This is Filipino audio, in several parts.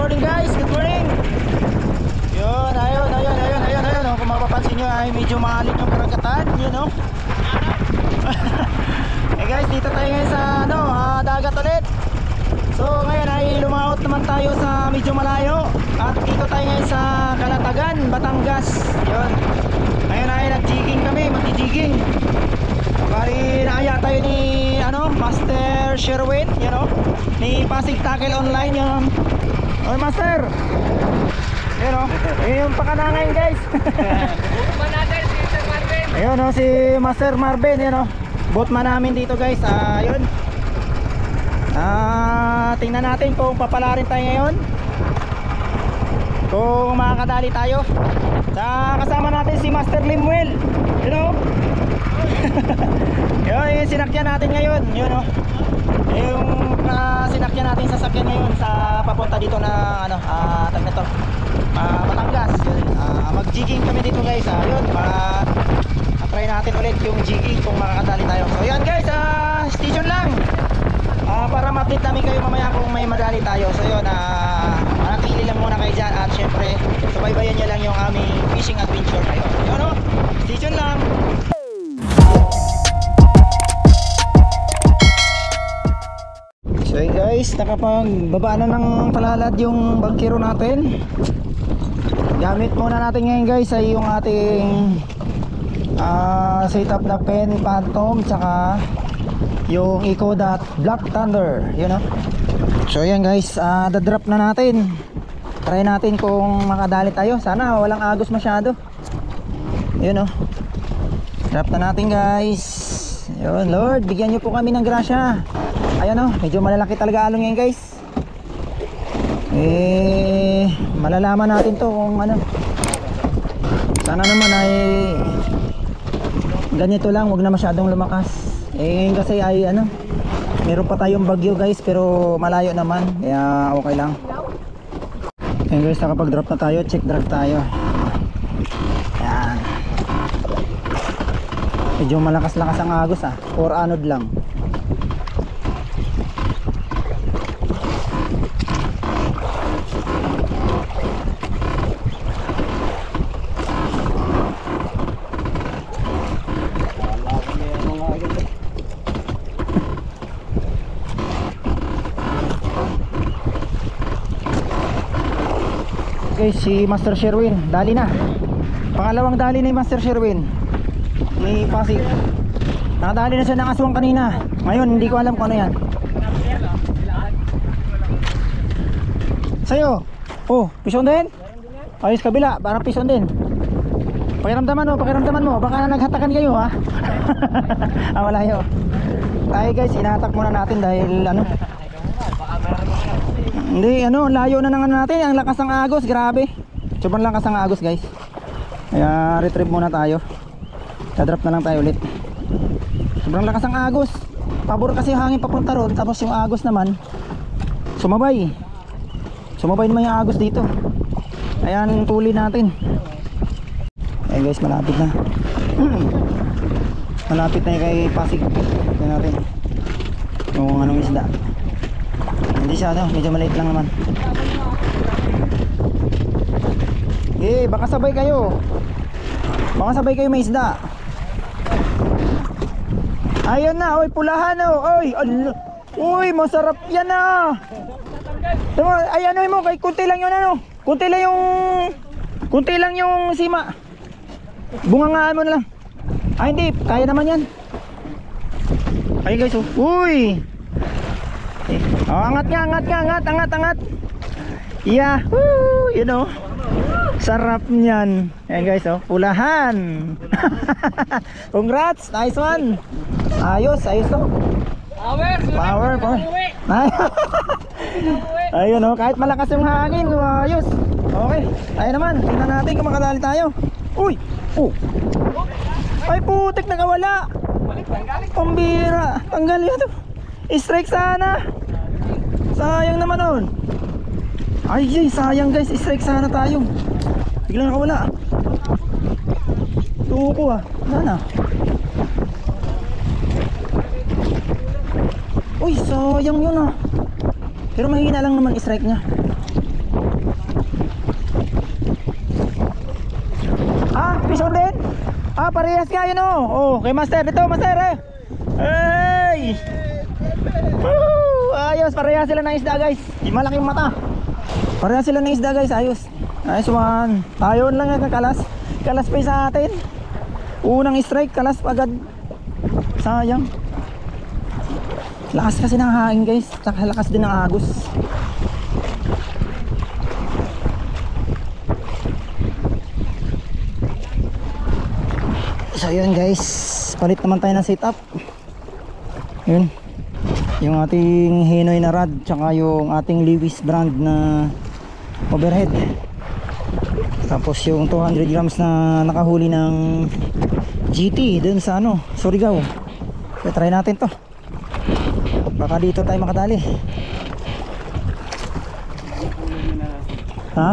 morning guys, good morning. Yun, ayun. Kung mapapansin nyo ay medyo maalim yung karagatan, yun no. Eh guys, dito tayo ngayon sa dagat ulit. So ngayon ay lumaot naman tayo sa medyo malayo. At dito tayo ngayon sa Calatagan, Batangas. Yun. Ngayon ay nag-jigging kami, magji-jigging. Bali naaya tayo ni Master Sherwin, you know, ni Pasig Tackle Online yun. Oy Master. Yun o, yung pakanangay guys. Ayun o, si Master Marvin, yun o, boatman namin dito guys. Ayun. Tingnan natin kung papalarin tayo ngayon, kung makakadali tayo. Kasama natin si Master Limuel, you know. Yun, yung sinakyan natin ngayon, yun o, yung sinakyan natin sasakyan ngayon sa papunta dito na tag nito, Batangas. Mag-jigging kami dito guys. Yun, try natin ulit yung jigging kung makakadali tayo. So yan guys, station lang para ma-update namin kayo mamaya kung may madali tayo. So yun, manatili lang muna kayo dyan. At syempre, subaybayan nyo lang yung aming fishing adventure ngayon. Yun o, station lang. So yun guys, nakapagbaba na ng palalad yung bangkero natin. Gamit muna natin ngayon guys ay yung ating setup na Pen Phantom tsaka yung Eco Dot Black Thunder, you know. So yan guys, dadrop na natin. Try natin kung makadali tayo. Sana walang agos masyado. Yun o, drop na natin guys. Yun Lord, bigyan nyo po kami ng grasya. Ayan o, medyo malalaki talaga alon ngayon guys. Malalaman natin to kung sana naman ay ganito lang, wag na masyadong lumakas. Ngayon kasi ay meron pa tayong bagyo guys, pero malayo naman, kaya okay lang. Ayan guys, nakapag-drop na tayo, check drop tayo. Ayan, medyo malakas-lakas ang agos or anod lang. Guys, si Master Sherwin dali na, pangalawang dali ni Master Sherwin ni Pasig. Nakadali na siya ng aswang kanina. Ngayon hindi ko alam kung ano yan sa'yo. Oh, pison din? Ayos, kabila, parang pison din. Pakiramdaman mo, baka naghatakan kayo ha. Malayo tayo guys, inatak muna natin dahil hindi, layo na ng natin. Ang lakas ng agos, grabe. Sobrang lakas ng agos guys. Kaya retrieve muna tayo. Dadrop na lang tayo ulit. Sobrang lakas ng agos. Pabor kasi hangin papunta ron. Tapos yung agos naman sumabay naman yung agos dito. Ayan, tuli natin. Ayan guys, malapit na. Malapit na kay Pasig. Tignan natin yung anong isda. Hindi siya medyo maliit lang naman. Baka sabay kayo. May isda. Ayun na, oy, pulahan o. Oy, uy, masarap yan na. Ay, mo, kay kunti lang yun kunti lang yung sima. Bungangaan mo na lang. Ay, hindi, kaya naman yan. Ay guys, uy. Angat. Yahoo! You know, sarap niyan. Ayan guys, pulahan. Congrats, nice one. Ayos to. Power. Ayun kahit malakas yung hangin, ayos. Okay, tayo naman, tingnan natin kung makadali tayo. Uy! Ay putik, nakawala. Pambira, tanggal yun. Strike sana. Sayang naman nun. Ay sayang guys, strike sana tayo. Biglang nakawala. Tuko wala na. Uy, sayang yun Pero mahina lang naman strike nya. Ah, pison din? Ah, parehas kayo no. Oh, kay Master ito, Master eh. Ay! Woo! Ayos, parehas sila ng isda guys. Malaking mata. Parehas sila ng isda guys, ayos. Ayos man. Tayo lang ang kalas. Kalas pa sa atin. Unang strike, kalas agad. Sayang. Lakas kasi ng hangin guys. Tsaka lakas din ng agos. So yun guys, palit naman tayo ng setup. Yun, yung ating Hinoy na rod, tsaka yung ating Lewis brand na overhead. Tapos yung 200 grams na nakahuli ng GT dun sa ano, Surigao. So try natin to. Baka dito tayo makadali. Ha?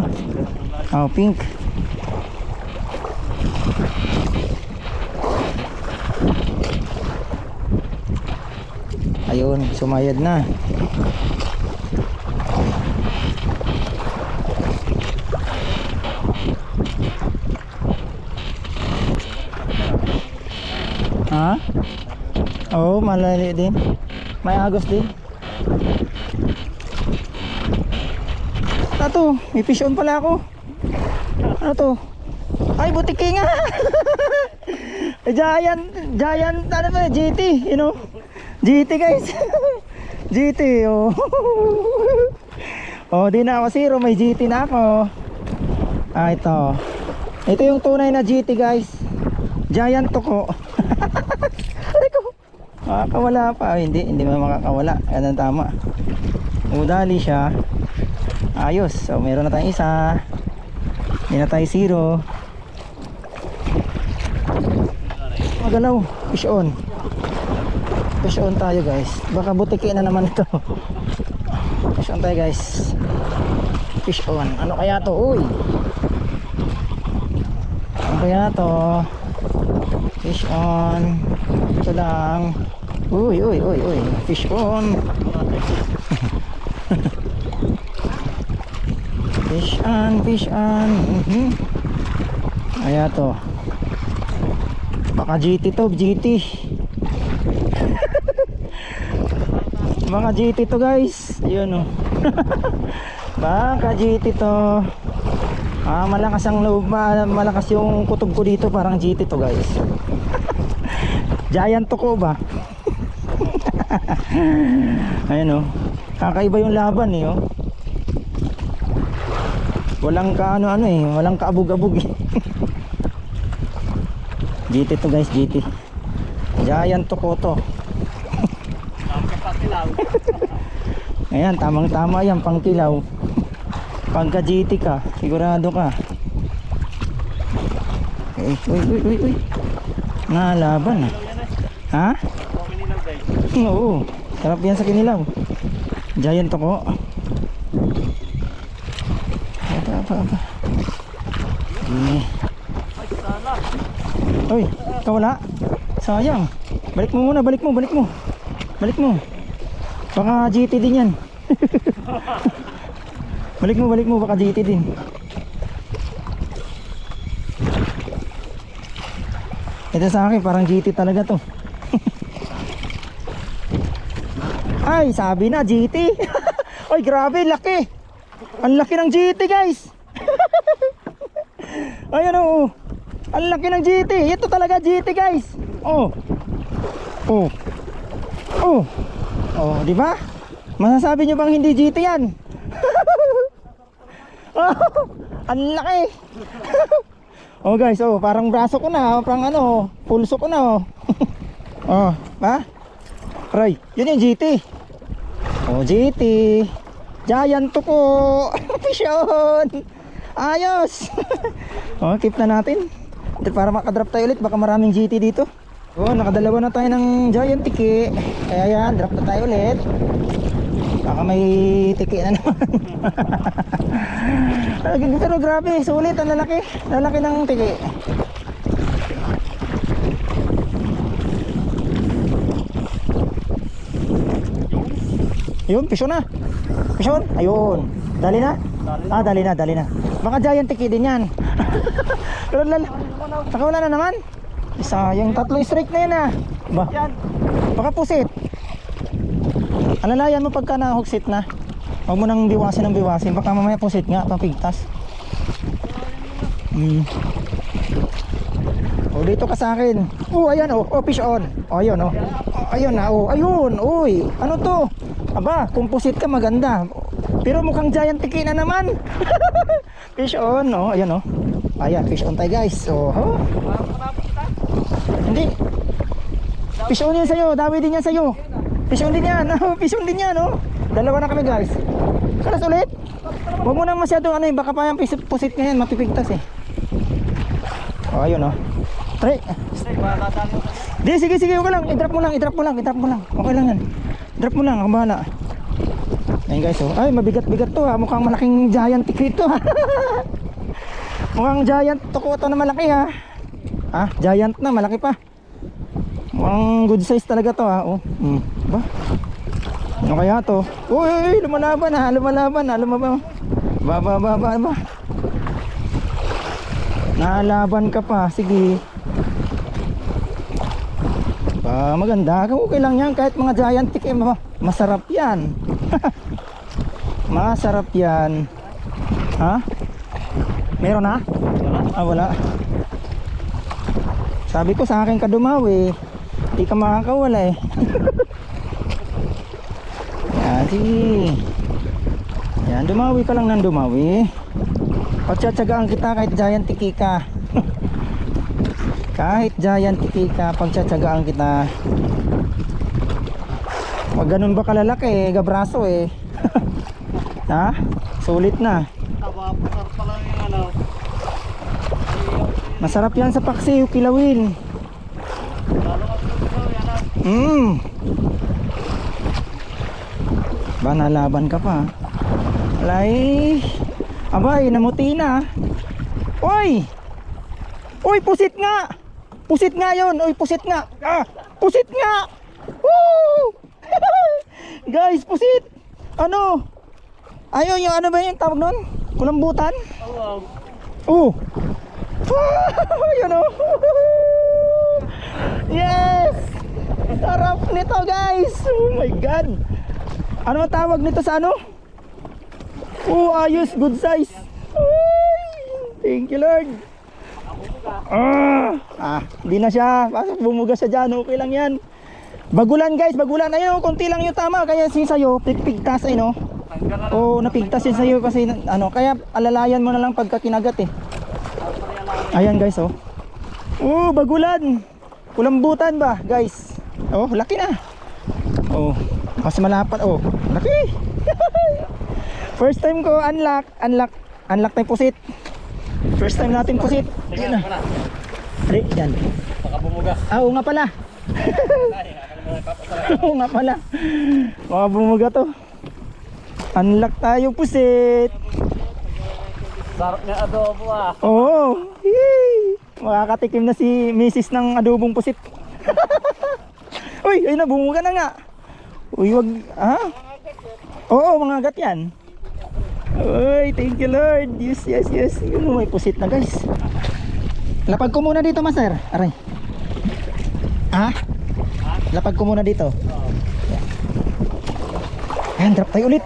Oh, pink. Ayun, sumayad na. Ha? Oo, malali din. May agos din. Ano to? May fish on pala ako. Ano to? Ay, butiki nga. Giant, ano ba, GT, you know? GT guys. GT, oh. Oh, di na ako zero, may GT na ako. Ah, ito. Ito yung tunay na GT guys. Giant tuko. Aray ko. Makakawala pa. Hindi mo makakawala. Yan ang tama. Umudali siya. Ayos. So, meron na tayong isa. Hindi na tayo zero. Magalaw. Fish on. Fish on tayo guys. Baka butiki na naman ito. Fish on tayo guys. Fish on. Ano kaya to? Uy. Ano kaya to? Fish on. Ito lang. Uy. Fish on. Fish on. Kaya to. Baka GT to, GT. Mga GT to guys. Ayun oh. Baka GT to. Malakas ang loob, malakas yung kutob ko dito, parang GT to guys. Giant to ko ba? Ayun oh. Kakaiba yung laban eh oh. Walang ano eh, walang kaabog-abog eh. GT to guys, GT. Giant to ko to. Ayan, tamang tama yan, pang kilaw. Pagka GT ka, sigurado ka. Uy. Nalaban ah. Ha? Oo, sarap yan sa kinilaw. Giant to ko. Apa. Uy, kawala. Sayang. Balik mo muna, balik mo. Baka GT din yan. Balik mo, baka GT din. Ito sa akin, parang GT talaga to. Ay, sabi na GT. Ay, grabe, laki. Ang laki ng GT guys. Ayan oh. Ang laki ng GT. Ito talaga GT guys. Oh, di ba? Masasabi nyo bang hindi GT yan? Oh, ang laki. Oh guys, oh, parang braso ko na, parang ano, pulso ko na oh. Oh, ba? Aray, yun yung GT. Oh, GT. Giant to po. Fish on. Ayos. Oh, keep na natin. Para makadrop tayo ulit, baka maraming GT dito. Oh, nakadalawa na tayo ng giant tiki. Kaya yan, drop na tayo ulit. Baka may tiki na naman. Pero grabe, sulit, ang lalaki. Lalaki ng tiki. Yun, pisyon na. Pisyon, ayun. Dali na? Ah, dali na. Baka giant tiki din yan. Pero nakawala na naman. Isa, yung tatlong strike na yan ah. Baka pusit. Alalayan mo pagka na-hooksit na. Huwag mo nang biwasin ng biwasin. Baka mamaya pusit nga, papigtas. O dito ka sa akin. Ayan fish on. Ayun ayun na, ayun. Uy, ano to? Aba, kung pusit ka maganda. Pero mukhang giant tiki na naman. Fish on, ayan Ayan, fish on tayo guys. Hindi. Fish on yan sa'yo, dawi din yan sa'yo. Fish on din yan, fish on din yan Dalawa na kami guys. Kalas ulit. Huwag mo nang masyado baka pa yung pusit ka yan, mapipigtas eh. Ayun Try. Di, sige, okay lang. I-drop mo lang. Okay lang yan. Drop mo lang, ako bahala. Ayun guys, ay mabigat-bigat to ha. Mukhang malaking giant tiki to ha. Mukhang giant tuko to na malaki ha. Giant na, malaki pa. Mukhang good size talaga to ha. Ba? Ano kaya to? Uy, lumalaban. Ba. Nalaban ka pa, sige. Maganda, okay lang yan. Kahit mga giant tiki, masarap yan. Masarap yan. Meron na? Wala. Sabi ko sa akin ka dumawi, hindi ka makakawala eh. Yan, sige. Yan, dumawi ka lang ng dumawi. Pagtsatsagaan kita kahit giant tiki ka. Kahit giant tiki ka, pagtsatsagaan kita. Pag ganun ba kalalaki gabraso eh. Sulit na. Masarap yan sa paksiw, kilawin. Ba, nalaban ka pa. Alay. Abay, namuti na. Uy, pusit nga. Pusit nga yun. Pusit nga. Pusit nga. Woo! Guys, pusit. Ayun yung ba yung tawag nun? Kulambutan? Yun Yes! Sarap nito guys. Oh my god. Ano tawag nito sa ayos, good size. Thank you Lord. Hindi na siya. Bumuga siya dyan, okay lang yan. Bagulan guys, bagulan. Ayun, konti lang yung tama. Kaya sin sa'yo, pigtas ay napigtas yun sa'yo kasi kaya alalayan mo na lang pagka kinagat eh. Ayan guys bagulan. Kulambutan ba guys? Laki na. Mas malapat. Laki. First time ko unlock tayo pusit. First time natin pusit. Ayan na. Yan. Baka bumuga. Oo nga pala. Oo nga pala. Baka bumuga to. Unlock tayo pusit. Sarap niya adobo Makakatikim na si Mrs. ng adobong pusit. Uy, ayun na, bumuga na nga. Uy, wag, Oo, mga agat yan. Uy, thank you Lord. Yes. May pusit na guys. Lapag ko muna dito, master. Aray. Lapag ko muna dito. Ayan, drop tayo ulit.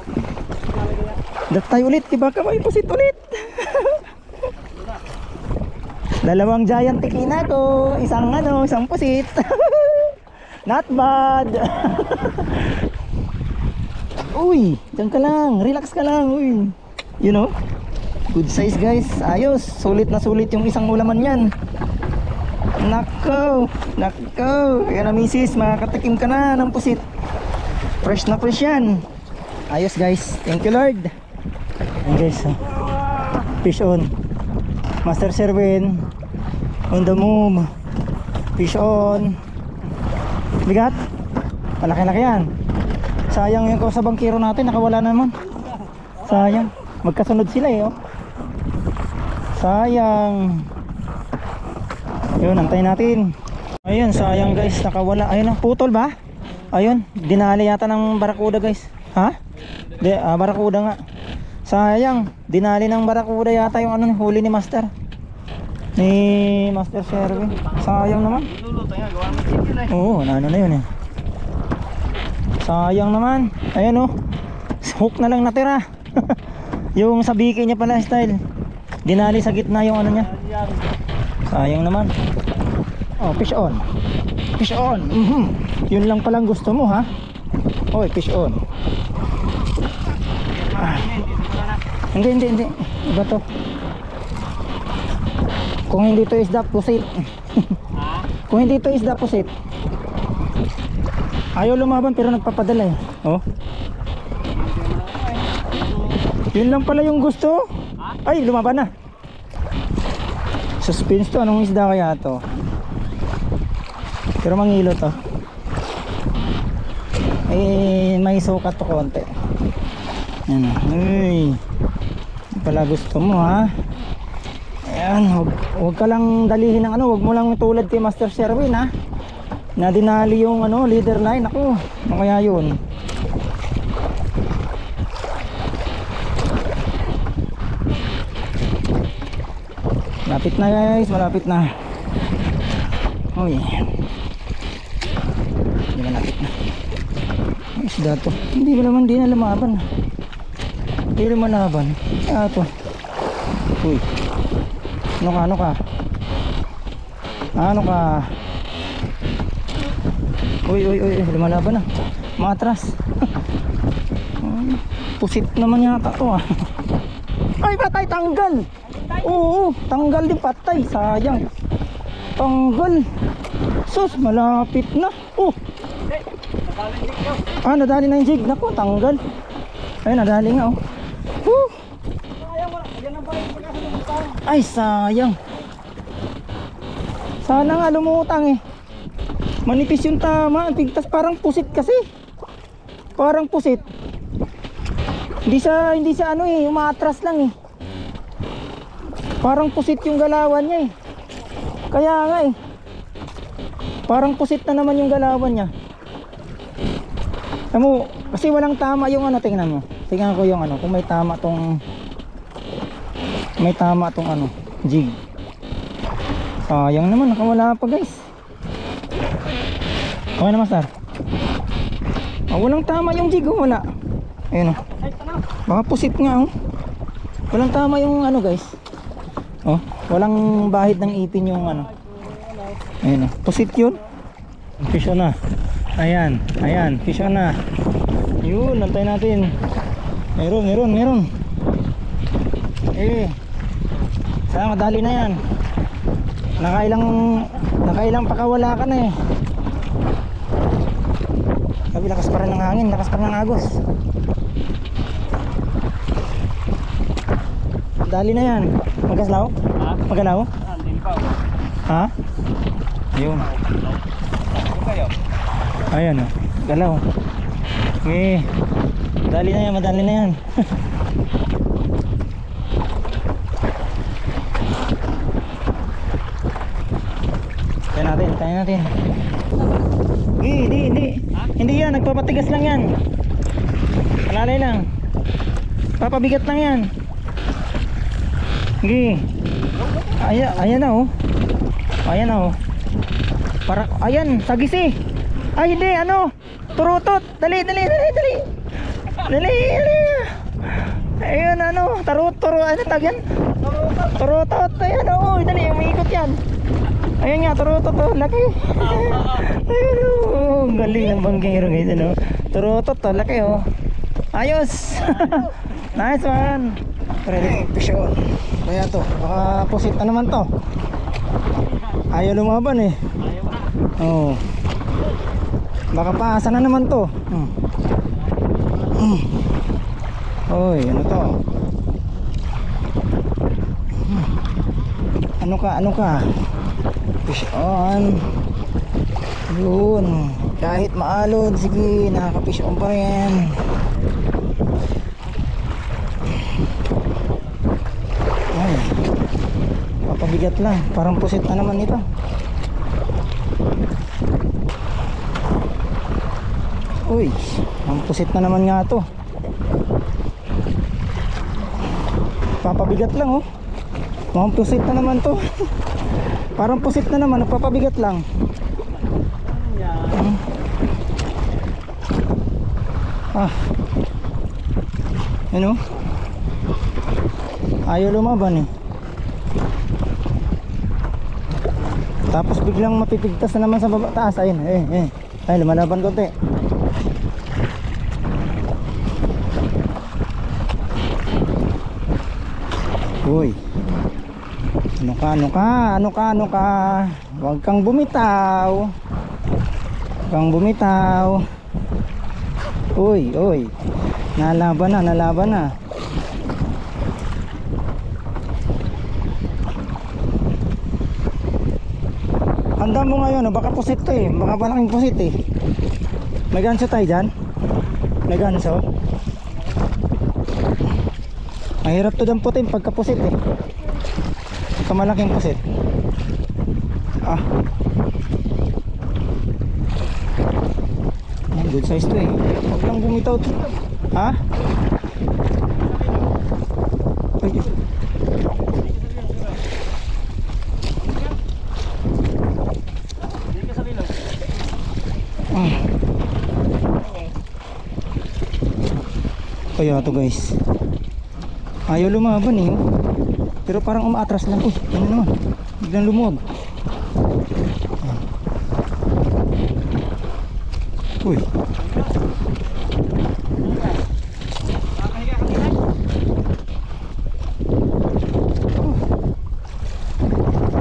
Baka may pusit ulit. Dalawang giant tiki na ko. Isang pusit. Not bad. Uy, diyan ka lang. Relax ka lang. Uy. Good size guys. Ayos. Sulit na sulit yung isang ulaman yan. Nako. Ayan na misis. Makakatikim ka na ng pusit. Fresh na fresh yan. Ayos guys. Thank you Lord. Ayan guys. Fish on. Master Sherwin. On the move. Fish on. Bigat. Malaki-laki yan. Sayang yung sa bangkero natin. Nakawala naman. Sayang. Magkasunod sila sayang. Yun, antayin natin. Ayun, sayang guys. Nakawala. Ayun, putol ba? Ayun, dinali yata ng barakuda guys. Barakuda nga. Sayang, dinali ng barakuda yata yung ano, huli ni Master. Ni Master Sherwin. Sayang naman. Luluto nga, gawa ng chicken eh. Oo, ano na yun eh. Sayang naman. Ayan oh. Hook na lang natira. Yung sa biki niya pala style. Dinali sa gitna yung ano niya. Yan. Sayang naman. Oh, fish on. Fish on. Yun lang palang gusto mo ha. Oy, fish on. Ah. Hindi. Iba to. Kung hindi to isda, pusit. Kung hindi to isda, pusit. Ayaw lumaban pero nagpapadala eh. Oh. Yun lang pala yung gusto. Ay, lumaban na. Suspense to. Anong isda kaya to? Pero mangilo to. Eh, may sukat to konti. Yan. Uy. Yun pala gusto mo ha. Ayan. Huwag ka lang dalihin ng ano. Huwag mo lang tulad kay Master Sherwin ha. Na dinali yung ano, leader line. Ako. Ano kaya yun? Malapit na guys, malapit na. Uy. Hindi malapit na. Ay, isda to. Hindi ba naman din na lumaban. Hindi naman laban. Kaya to. Uy. Ano ka? Ano ka? Uy, lumalaban na. Matras. Pusit naman yata to ah. Ay, patay, tanggal. Oo, tanggal din, patay. Sayang. Tanggal. Sus, malapit na. Oh. Nadali na yung jig. Naku, tanggal. Ay, nadali nga oh. Ay, sayang. Sana nga lumutang eh. Manipis yung tama. Tigtas parang pusit kasi. Parang pusit. Hindi sa ano eh, umaatras lang eh. Parang pusit yung galawan niya eh. Kaya nga eh. Parang pusit na naman yung galawan niya. Kamu, kasi walang tama yung ano, tingnan mo. Tingnan ko yung ano, kung may tama tong ano, jig. Sayang naman, nakawala pa guys. Okay na Master. Walang tama yung jig, wala. Ayun oh. Baka pusit nga oh. Walang tama yung ano guys. Oh, walang bahid ng ipin yung ano. Ayun oh. Pusit yun. Fish on na. Ayan, fish on na. Yun, nantay natin. Meron. Sana madali na yan. Nakailang pakawala ka na eh. Sabi, lakas pa rin ng hangin, lakas pa rin ng agos. Dali na yan. Magkaslaw? Magkalaw? Hindi pa. Ha? Yun. Ayan o. Galaw. Okay. Madali na yan. Tayo natin. Hindi yan. Nagpapatigas lang yan. Malalay lang. Papabigat lang yan. Okay. Ayan na oh. Ayan, sagisi. Ay hindi, ano? Turutot. Dali. Ayun ano, ano tag yan? Turutot. Ayan oh, dali, umiikot yan. Ayun nga, turutot oh, laki. Ayun oh, galing ng banggero guys, ano? Turutot oh, laki oh. Ayos. Nice one. Ready, fish on. Kaya to, baka pusit na naman to. Ayaw lumaban eh. Oh. Baka paasa na naman to. Oy, ano to? Ano ka? Fish on. Yun. Kahit maalod, sige, nakaka-fish on pa rin. Ay, papabigat lang. Parang pusit na naman ito. Uy, ang pusit na naman nga to. Papabigat lang oh. Mukhang pusit na naman to. Parang pusit na naman, nagpapabigat lang. Ah. Ano? Ayaw lumaban eh. Tapos biglang mapipigtas na naman sa baba taas. Ayun, ay lumalaban konti. Uy. Ano ka? Huwag kang bumitaw. Huwag kang bumitaw. Uy. Nalaban na. Handa mo ngayon, baka pusit to eh. Baka malaking pusit eh. May ganso tayo dyan? May ganso? Mahirap to damputin pagka pusit eh. Pagka malaking pusit. Ah. Good size to eh. Huwag lang bumitaw to. Ha? Ay. Kaya to guys, ayaw lumaban eh, pero parang umaatras lang. Uy, ano naman, biglang lumuwag. Uy,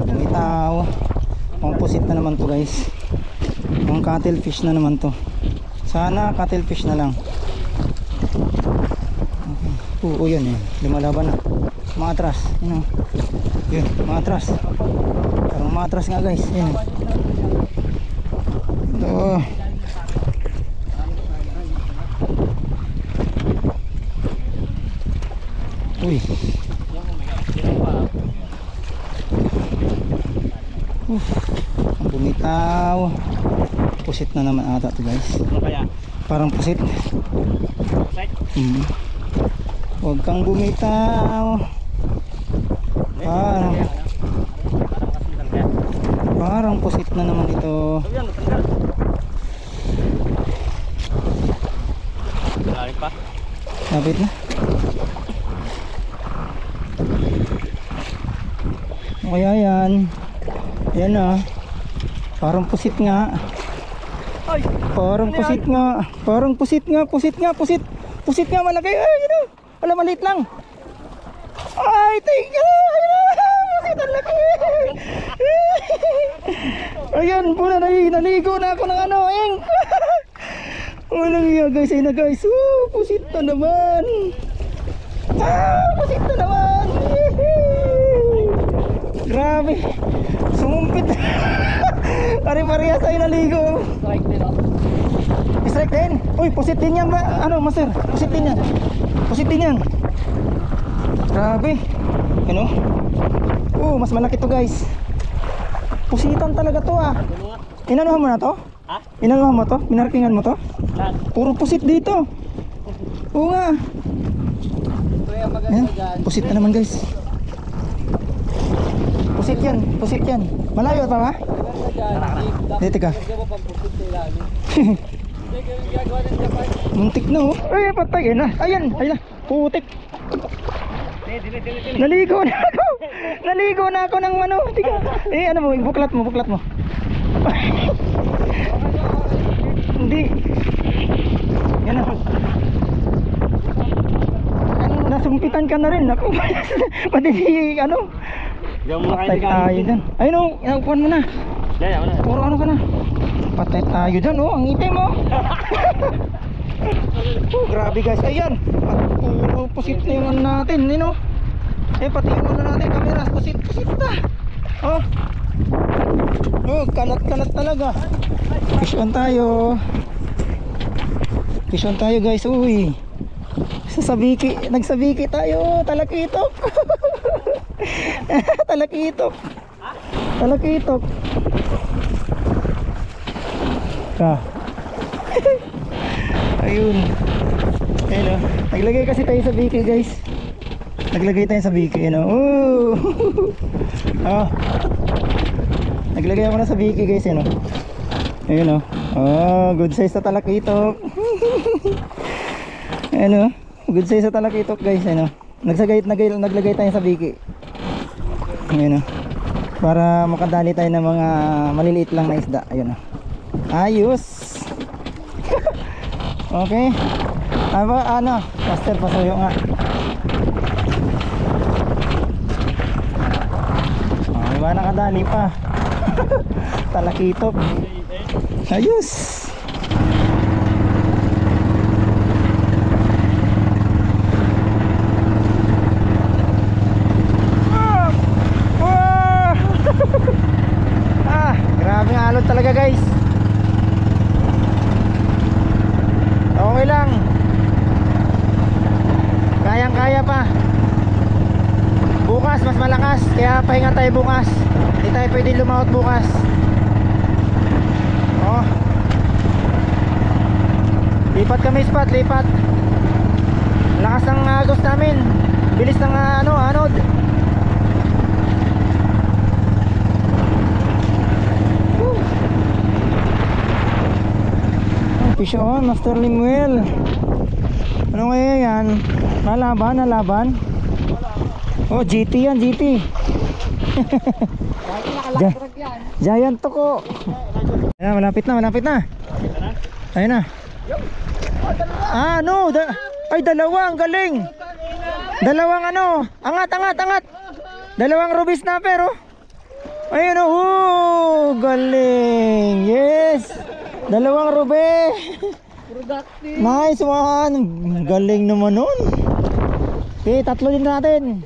bumitaw. Ang pusit na naman to guys. Ang cuttlefish na naman to. Sana cuttlefish na lang. Oo, yun eh, lumalaban na. Maatras, yun o. Yun, maatras. Parang maatras nga guys, yun. Ito. Uy. Ang bumitaw. Pusit na naman ata ito guys. Parang pusit. Huwag kang bumitaw. Parang pusit na naman ito. Lapit na. O kaya yan. Yan na. Parang pusit nga. Parang pusit nga. Parang pusit nga. Pusit nga malaki. Ay, yun o. Wala, maliit lang. Ay, tingnan. Pusit ang laki. Ayan, pula, naligo na ako ng ano. Ayan. Walang iya guys, ayun na guys. Pusit na naman. Pusit na naman. Grabe. Sumumpit. Pare-parehas ay naligo. Strike din oh. Strike din? Uy, pusit din yan ba? Ano, master? Pusit din yan. Pusit din yan. Grabe. Ano? Mas malaki to guys. Pusitan talaga to ah. Inanuhan mo na to? Ha? Inanuhan mo to? Minarkingan mo to? Puro pusit dito. Oo nga. Ayan, pusit na naman guys. Pusit yan. Malayo pa ba? Dito ka. Muntik na oh. Ay, patay na. Ayan. Putik. Naligo na ako ng ano. Tiga. Ano mo, buklat mo. Hindi. Yan ako. Nasumpitan ka na rin. Ako. Pati si ano. Patay tayo dyan. Ayun o, inakuan mo na. Puro ano ka na. Patay tayo dyan oh. Ang itim oh. Grabe guys. Ayan. Puro pusit na yung ano natin. Yun oh. Pati yung ano natin. Kameras. Pusit na. Oh. Kalat talaga. Fish on tayo guys. Uy. Nagsabiki tayo. Talakitok. Talakitok. Ayun. Naglagay kasi tayo sa biki guys. Naglagay tayo sa biki, ano. Oh. Oh. Naglagay ako na sa biki, guys, ano. Ayun, oh. Oh, good size na talakitok. Ano? Good size na talakitok, guys, ano. Naglagay tayo sa biki. Ayun, oh. Para makadali tayo ng mga maliliit lang na isda. Ayun, oh. Ayos. Okay. Ano? Master, pasuyo nga. Oh, diba nakadali pa. Talakitok. Ayos. Grabe ang alon talaga, guys. Okay lang. Kayang-kaya pa. Bukas mas malakas, kaya pahinga tayo bukas. Hindi tayo pwede lumawat bukas. Oh. Lipat kami spot, lipat. Lakas ng agos namin. Bilis ng anod. Fish on, Master Limuel. Ano kaya yan? Nalaban? Oh, GT yan, GT. Giant to ko. Ayan, malapit na. Ayun na. No, ay dalawa, ang galing. Dalawang angat. Dalawang ruby snapper, oh. Ayun, oh, galing. Yes. Dalawang ruby. Nice one. Galing naman nun. Okay, tatlo din natin.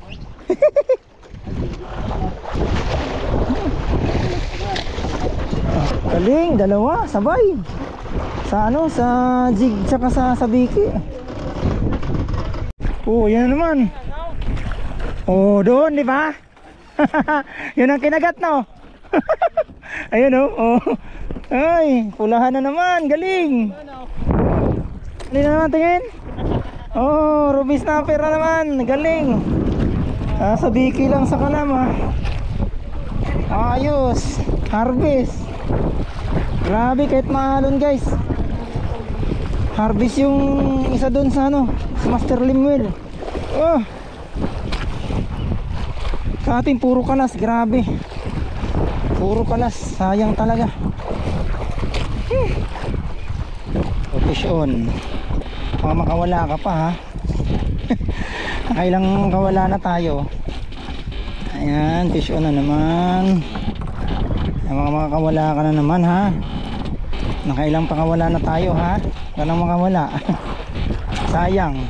Galing, dalawa, sabay. Sa sa jig tsaka sa biki. Oh, yan naman. Oh, doon, di ba? Yun ang kinagat, no? Ayun, oh. Ay, pulahan na naman, galing. Galing na naman, tingin. Oh, ruby snapper na naman, galing. Sa biki lang sa kalam, ha. Ayos, harvest. Grabe, kahit mahalon, guys. Harvest yung isa doon sa sa Master Limuel. Oh. Sa atin puro kalas, grabe. Puro kalas, sayang talaga. Fish on. Baka makawala ka pa, ha. Nakailang kawala na tayo. Ayan, fish on na naman. Baka makakawala ka na naman, ha. Nakailang pakawala na tayo, ha. Walang makawala. Sayang.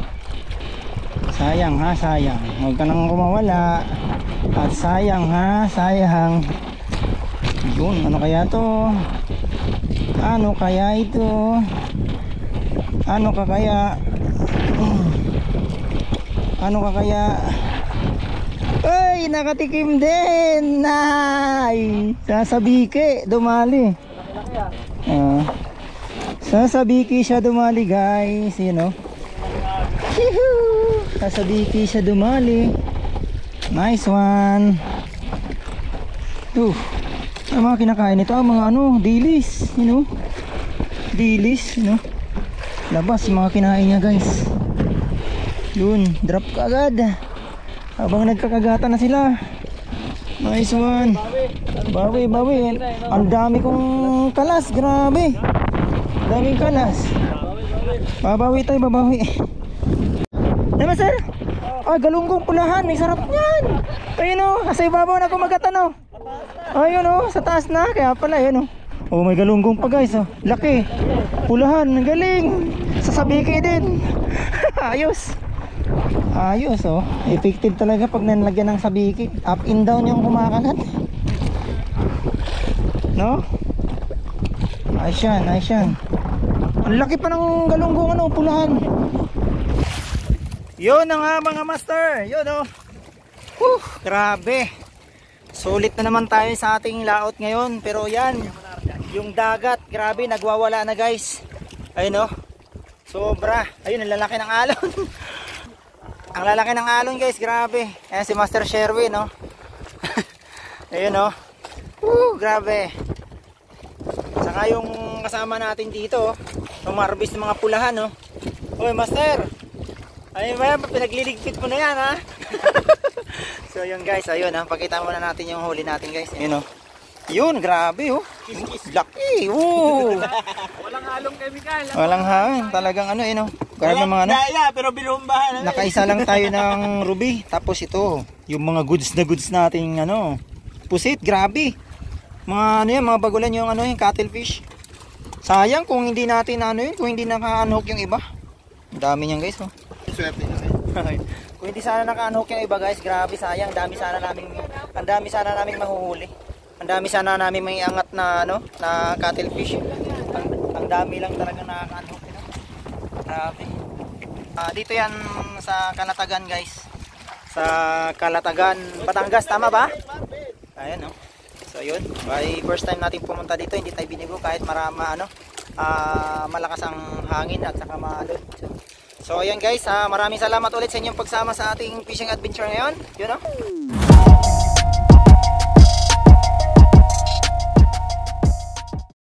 Sayang, ha, sayang. Huwag ka nang kumawala. At sayang, ha, sayang. Yun, ano kaya to? Ano kaya ito? Ano ka kaya? Ano ka kaya? Ay, nakatikim din. Ay, sa biki dumali. Sa biki siya dumali, guys. You know? Sa biki siya dumali. Nice one. Ang mga kinakain ito, mga dilis, dilis, labas yung mga kinain niya, guys. Yun, drop ka agad habang nagkakagatan na sila. Nice one. Bawi. Ang dami kong kalas, grabe. Daming kalas. Babawi tayo, babawi. Diba, sir? Ay, galunggong pulahan, may sarap niyan. Ayun, sa ibabaw na kumagatan, ayun, sa taas na, kaya pala, ayun, oh, may galunggong pa, guys, laki, pulahan, galing. Sa biki din. Ayos, effective talaga pag nalagyan ng sabiki. Up and down yung kumakagat, no? Ayos yan. Ang laki pa ng galunggong, pulahan. Yun na nga, mga master. Yun, grabe. Sulit na naman tayo sa ating laot ngayon. Pero yan, yung dagat, grabe, nagwawala na, guys. Ayun, sobra. Ayun, ang lalaki ng alon. Ang lalaki ng alon guys, grabe. Ayan si Master Sherwin, no? Ayun, no? Grabe. Saka yung kasama natin dito, umarbis ng mga pulahan, no? Uy, Master! Ayun ba yan? Pinagliligpit mo na yan, ha? So, yun guys, ayun, ha? Pakita muna natin yung huli natin, guys. Ayun, no? Yun, grabe, oh. Laki, oh. Walang halong chemical. Walang hangin, talagang ano, no? Grabe mga ano. Daya, pero binumbahan. Nakaisa lang tayo ng ruby. Tapos ito, yung mga goods nating ano, pusit, grabe. Mga ano yan, mga bagulan yung ano, yung cuttlefish. Sayang kung hindi natin ano yun, kung hindi naka-unhook yung iba. Ang dami niyan guys, oh. Swerte na eh. Kung hindi sana naka-unhook yung iba guys, grabe sayang. Ang dami sana namin mahuhuli. Ang dami sana namin may angat na ano, na cuttlefish. Ang dami lang talaga nakaka-unhook. Grabe. Dito yan sa Calatagan guys. Sa Calatagan, Batangas, tama ba? Ayan, no. So yun, by first time natin pumunta dito, hindi tayo binigo kahit malakas ang hangin at saka maalon. So ayan guys, maraming salamat ulit sa inyong pagsama sa ating fishing adventure ngayon. Yun, no.